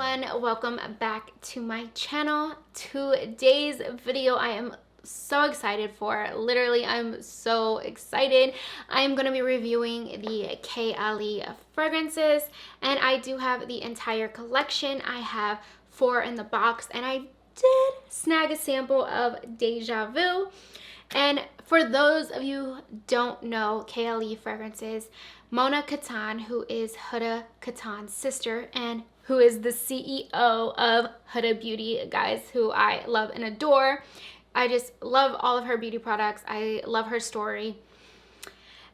everyone, welcome back to my channel. Today's video I am so excited for. Literally, I'm so excited. I am going to be reviewing the Kayali fragrances, and I do have the entire collection. I have 4 in the box, and I did snag a sample of Déjà Vu. And for those of you who don't know Kayali fragrances, Mona Katan, who is Huda Katan's sister and who is the CEO of Huda Beauty, guys, who I love and adore. I just love all of her beauty products. I love her story.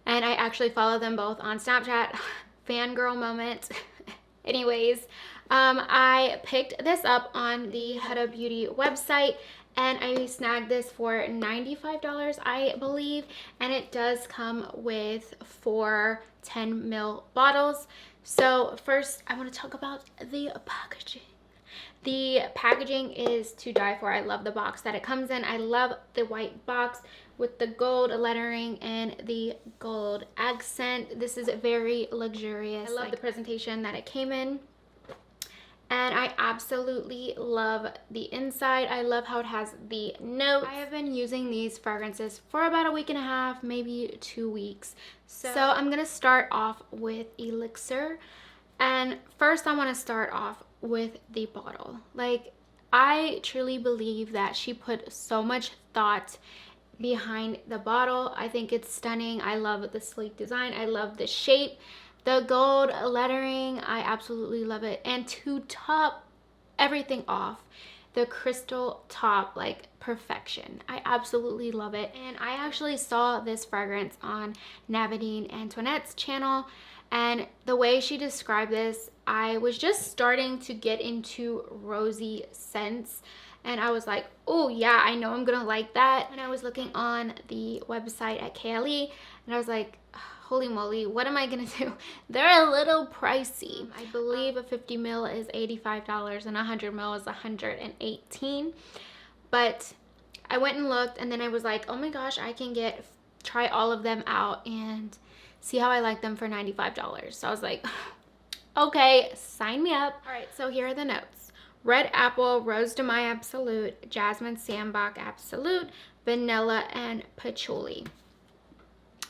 And I actually follow them both on Snapchat. Fangirl moment. Anyways, I picked this up on the Huda Beauty website, and I snagged this for $95, I believe, and it does come with 4 10 ml bottles. So first, I want to talk about the packaging. The packaging is to die for. I love the box that it comes in. I love the white box with the gold lettering and the gold accent. This is very luxurious. I love the presentation that it came in. And I absolutely love the inside. I love how it has the notes. I have been using these fragrances for about a week and a half, maybe 2 weeks. So I'm gonna start off with Elixir. And first I wanna start off with the bottle. Like, I truly believe that she put so much thought behind the bottle. I think it's stunning. I love the sleek design. I love the shape. The gold lettering, I absolutely love it. And to top everything off, the crystal top, like perfection. I absolutely love it. And I actually saw this fragrance on Navadine Antoinette's channel, and the way she described this, I was just starting to get into rosy scents, and I was like, oh yeah, I know I'm gonna like that. And I was looking on the website at Kayali, and I was like, holy moly, what am I gonna do? They're a little pricey. I believe a 50 ml is $85 and 100 ml is $118. But I went and looked, and then I was like, oh my gosh, I can try all of them out and see how I like them for $95. So I was like, okay, sign me up. All right, so here are the notes. Red apple, rose de mai absolute, jasmine sambac absolute, vanilla, and patchouli.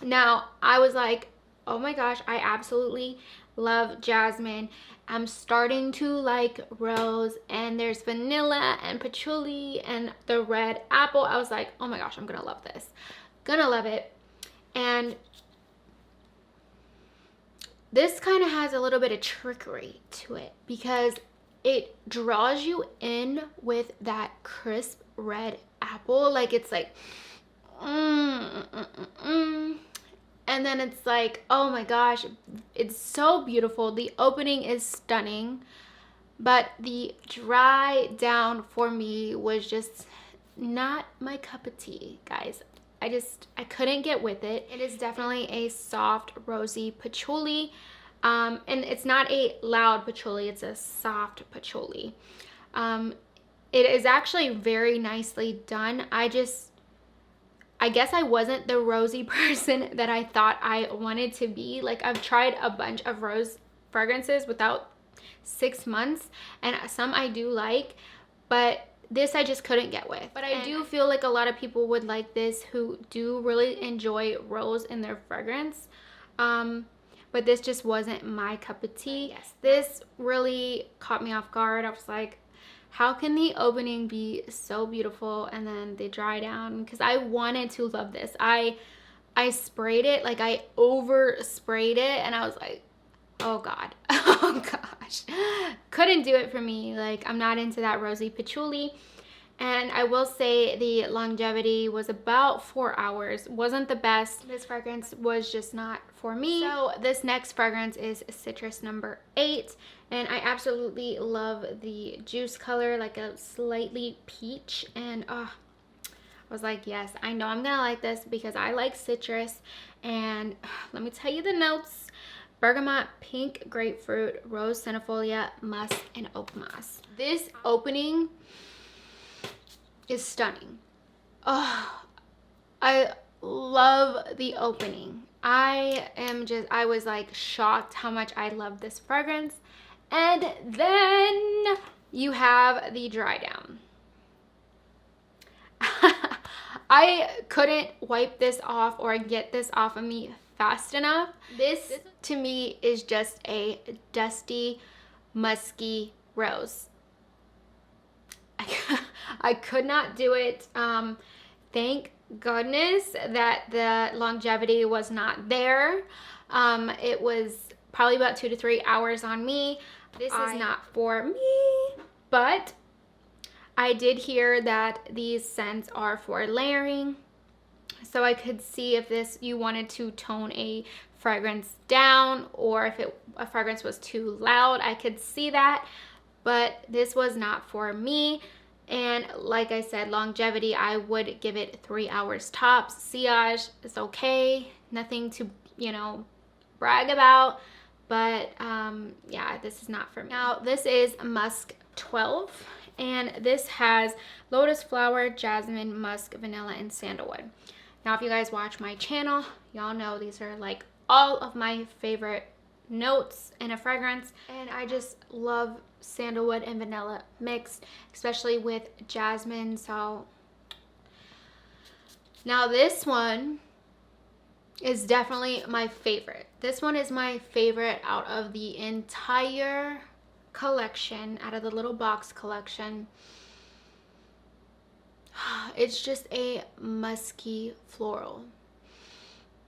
Now, I was like, oh my gosh, I absolutely love jasmine. I'm starting to like rose, and there's vanilla and patchouli and the red apple. I was like, oh my gosh, I'm gonna love this. Gonna love it. And this kind of has a little bit of trickery to it because it draws you in with that crisp red apple. Like, it's like, and then it's like, oh my gosh, it's so beautiful. The opening is stunning, but the dry down for me was just not my cup of tea, guys. I couldn't get with it. It is definitely a soft, rosy patchouli. And it's not a loud patchouli, it's a soft patchouli. It is actually very nicely done. I guess I wasn't the rosy person that I thought I wanted to be. Like, I've tried a bunch of rose fragrances without 6 months, and some I do like, but this I just couldn't get with. But I do feel like a lot of people would like this who do really enjoy rose in their fragrance. But this just wasn't my cup of tea. Yes, this really caught me off guard. I was like, how can the opening be so beautiful and then they dry down? Because I wanted to love this. I sprayed it, like I over sprayed it, and I was like, oh god, oh gosh, couldn't do it for me. Like, I'm not into that rosy patchouli. And I will say the longevity was about 4 hours. Wasn't the best. This fragrance was just not for me. So this next fragrance is citrus number 8. And I absolutely love the juice color, like a slightly peach. And I was like, yes, I know I'm gonna like this because I like citrus. And let me tell you the notes. Bergamot, pink grapefruit, rose cenifolia, musk, and oak moss. This opening is stunning. Oh, I love the opening. I was like shocked how much I love this fragrance. And then you have the dry down. I couldn't wipe this off or get this off of me fast enough. This to me is just a dusty, musky rose. I could not do it. Thank goodness that the longevity was not there. It was probably about 2 to 3 hours on me. This is not for me, but I did hear that these scents are for layering. So I could see if you wanted to tone a fragrance down, or if a fragrance was too loud, I could see that. But this was not for me. And like I said, longevity, I would give it 3 hours tops. Sillage is okay. Nothing to, brag about. But yeah, this is not for me. Now, this is Musk 12. And this has lotus flower, jasmine, musk, vanilla, and sandalwood. Now, if you guys watch my channel, y'all know these are like all of my favorite notes in a fragrance. And I just love sandalwood and vanilla mixed, especially with jasmine. So now this one is definitely my favorite. This one is my favorite out of the entire collection, out of the little box collection. It's just a musky floral.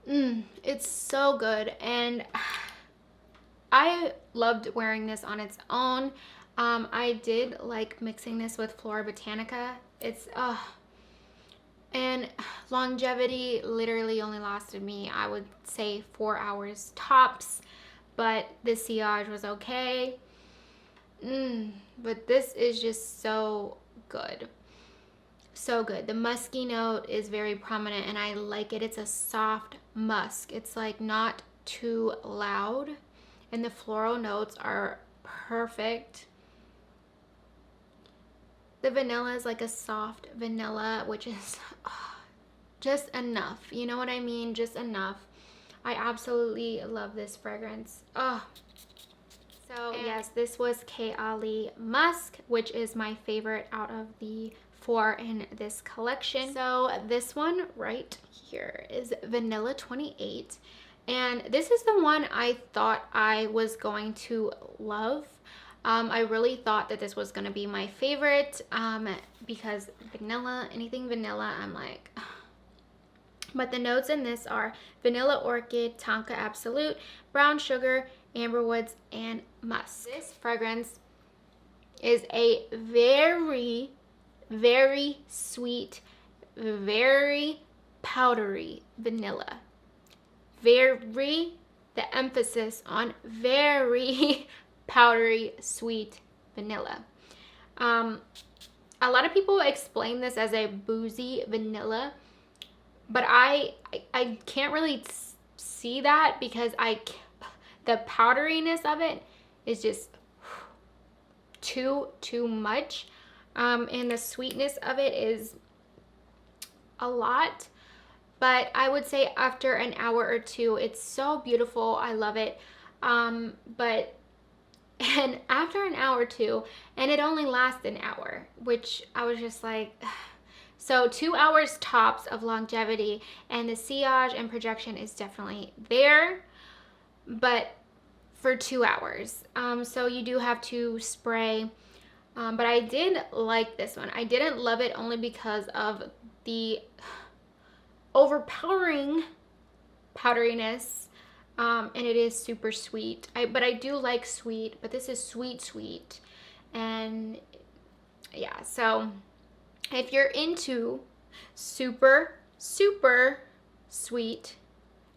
It's so good, and I loved wearing this on its own. I did like mixing this with Flora Botanica. It's and longevity literally only lasted me, I would say, 4 hours tops, but the sillage was okay. But this is just so good. So good. The musky note is very prominent, and I like it. It's a soft musk. It's like not too loud, and the floral notes are perfect. The vanilla is like a soft vanilla, which is just enough. You know what I mean? Just enough. I absolutely love this fragrance. So yes, this was Kayali Musk, which is my favorite out of the 4 in this collection. So this one right here is Vanilla 28. And this is the one I thought I was going to love. I really thought that this was going to be my favorite because vanilla, anything vanilla, I'm like... But the notes in this are vanilla orchid, tonka absolute, brown sugar, amber woods, and musk. This fragrance is a very, very sweet, very powdery vanilla. The emphasis on very powdery, sweet vanilla. A lot of people explain this as a boozy vanilla, but I can't really see that because the powderiness of it is just too much, and the sweetness of it is a lot. But I would say after an hour or two, it's so beautiful. I love it. And after an hour or two, and it only lasts an hour, which I was just like... So 2 hours tops of longevity, and the sillage and projection is definitely there, but for 2 hours. So you do have to spray, but I did like this one. I didn't love it only because of the overpowering powderiness, and it is super sweet. But I do like sweet, but this is sweet, and yeah, so... If you're into super sweet,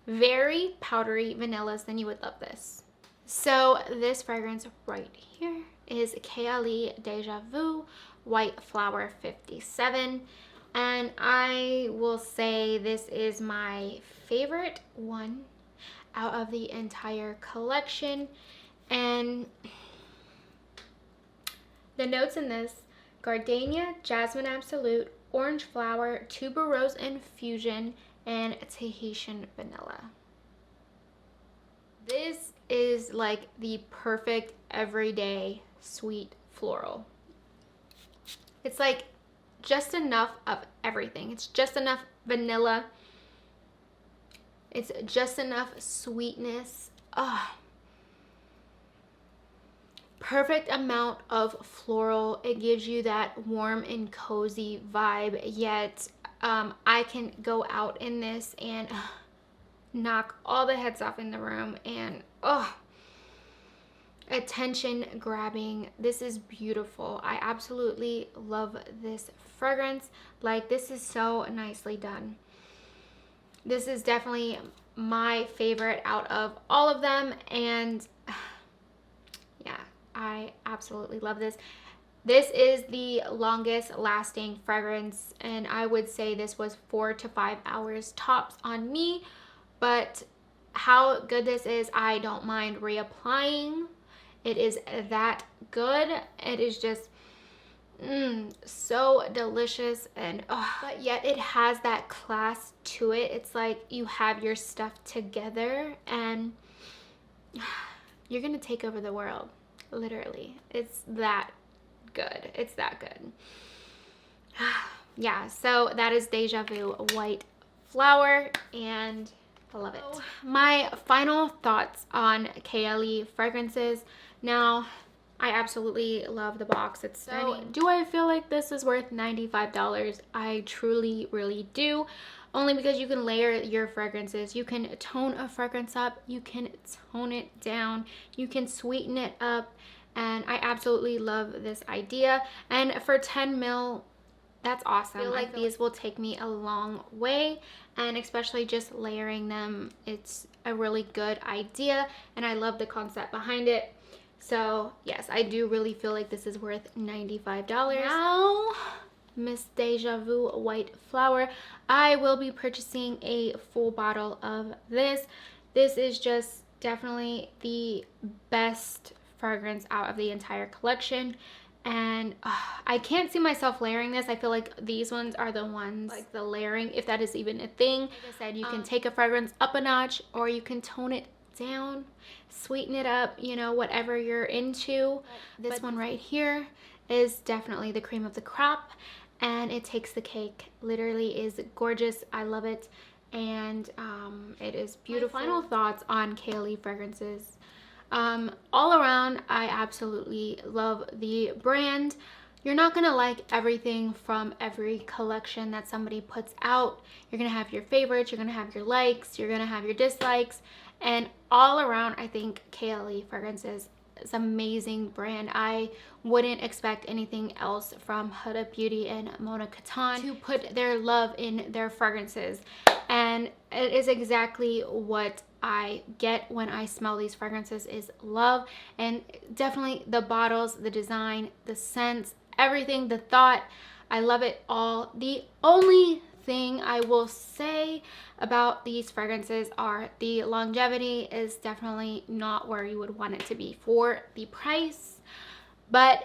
very powdery vanillas, then you would love this. So this fragrance right here is Kayali Déjà Vu White Flower 57. And I will say this is my favorite one out of the entire collection. And the notes in this: gardenia, jasmine absolute, orange flower, tuberose infusion, and Tahitian vanilla. This is like the perfect everyday sweet floral. It's like just enough of everything. It's just enough vanilla. It's just enough sweetness. Oh, perfect amount of floral. It gives you that warm and cozy vibe, yet I can go out in this and knock all the heads off in the room, and attention grabbing. This is beautiful. I absolutely love this fragrance. Like, this is so nicely done. This is definitely my favorite out of all of them, and yeah, I absolutely love this. This is the longest lasting fragrance, and I would say this was 4 to 5 hours tops on me, but how good this is, I don't mind reapplying. It is that good. It is just so delicious, and but yet it has that class to it. It's like you have your stuff together and you're gonna take over the world, literally. It's that good. It's that good. Yeah, so that is Déjà Vu White Flower, and I love it. My final thoughts on Kayali fragrances. Now, I absolutely love the box. It's stunning. Do I feel like this is worth $95? I truly, really do. Only because you can layer your fragrances. You can tone a fragrance up. You can tone it down. You can sweeten it up. And I absolutely love this idea. And for 10 mil, that's awesome. I feel like these will take me a long way, and especially just layering them, it's a really good idea, and I love the concept behind it. So yes, I do really feel like this is worth $95. Now, Miss Déjà Vu White Flower, I will be purchasing a full bottle of this. This is just definitely the best fragrance out of the entire collection, and I can't see myself layering this. I feel like these ones are the ones, like the layering, if that is even a thing. Like I said, you can take a fragrance up a notch, or you can tone it down, sweeten it up, you know, whatever you're into. This one right here is definitely the cream of the crop, and it takes the cake. Literally is gorgeous. I love it, and it is beautiful. My final thoughts on Kayali fragrances. All around, I absolutely love the brand. You're not gonna like everything from every collection that somebody puts out. You're gonna have your favorites, you're gonna have your likes, you're gonna have your dislikes, and all around, I think Kayali fragrances is an amazing brand. I wouldn't expect anything else from Huda Beauty and Mona Katan to put their love in their fragrances, and it is exactly what I get when I smell these fragrances is love. And definitely the bottles, the design, the scents, everything, the thought, I love it all. The only thing I will say about these fragrances are the longevity is definitely not where you would want it to be for the price, but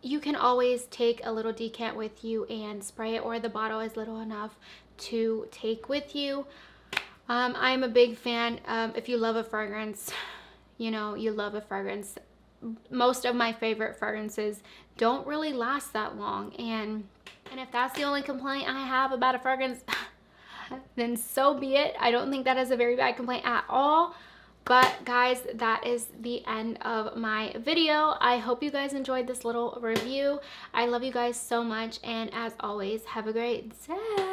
you can always take a little decant with you and spray it, or the bottle is little enough to take with you. I'm a big fan. If you love a fragrance, you know, you love a fragrance. Most of my favorite fragrances don't really last that long, and if that's the only complaint I have about a fragrance, then so be it. I don't think that is a very bad complaint at all. But guys, that is the end of my video. I hope you guys enjoyed this little review. I love you guys so much, and as always, have a great day.